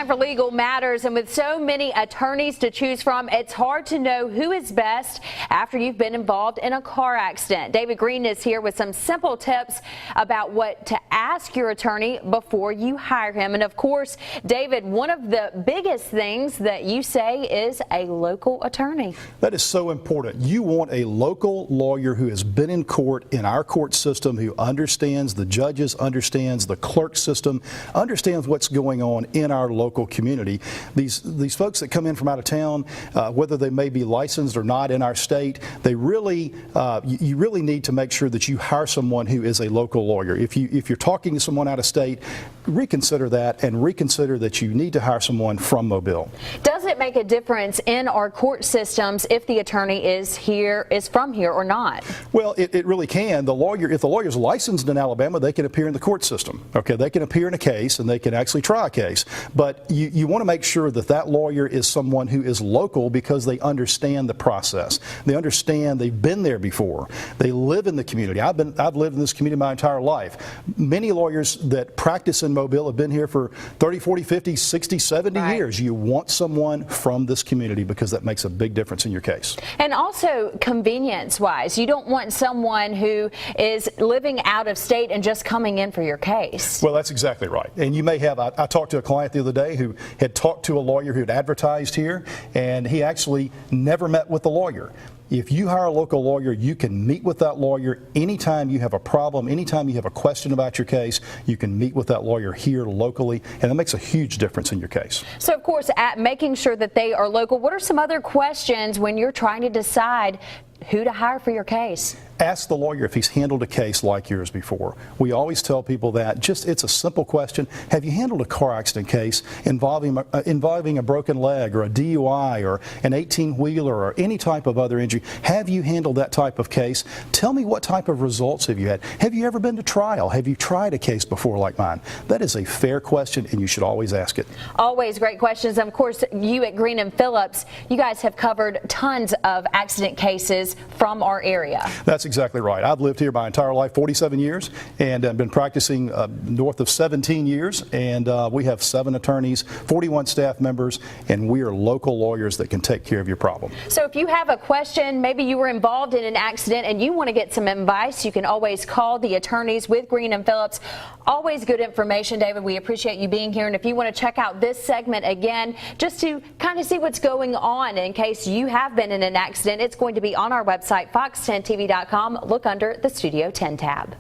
time for Legal Matters, and with so many attorneys to choose from, it's hard to know who is best after you've been involved in a car accident. David Green is here with some simple tips about what to ask your attorney before you hire him. And of course, David, one of the biggest things that you say is a local attorney. That is so important. You want a local lawyer who has been in court in our court system, who understands the judges, understands the clerk system, understands what's going on in our local community. These folks that come in from out of town, whether they may be licensed or not in our state, they really you really need to make sure that you hire someone who is a local lawyer. If you're talking to someone out of state, reconsider that and reconsider that you need to hire someone from Mobile. Does it make a difference in our court systems if the attorney is from here or not? Well, it really can. If the lawyer is licensed in Alabama, they can appear in the court system. Okay, they can appear in a case and they can actually try a case. But you want to make sure that that lawyer is someone who is local because they understand the process. They understand, they've been there before. They live in the community. I've lived in this community my entire life. Many lawyers that practice in Mobile have been here for 30, 40, 50, 60, 70 years. You want someone from this community because that makes a big difference in your case. And also convenience-wise, you don't want someone who is living out of state and just coming in for your case. Well, that's exactly right. And you may have, I talked to a client the other day who had talked to a lawyer who had advertised here, and he actually never met with the lawyer. If you hire a local lawyer, you can meet with that lawyer anytime you have a problem, anytime you have a question about your case. You can meet with that lawyer here locally, and that makes a huge difference in your case. So, of course, at making sure that they are local, what are some other questions when you're trying to decide who to hire for your case? Ask the lawyer if he's handled a case like yours before. We always tell people that. It's a simple question. Have you handled a car accident case involving a broken leg or a DUI or an 18-wheeler or any type of other injury? Have you handled that type of case? Tell me what type of results have you had. Have you ever been to trial? Have you tried a case before like mine? That is a fair question, and you should always ask it. Always great questions. And of course, you at Green and Phillips, you guys have covered tons of accident cases from our area. That's exactly right. I've lived here my entire life, 47 years, and I've been practicing north of 17 years, and we have 7 attorneys, 41 staff members, and we are local lawyers that can take care of your problem. So if you have a question, maybe you were involved in an accident and you want to get some advice, you can always call the attorneys with Green and Phillips. Always good information, David. We appreciate you being here, and if you want to check out this segment again, just to kind of see what's going on in case you have been in an accident, it's going to be on our website, fox10tv.com. Look under the Studio 10 tab.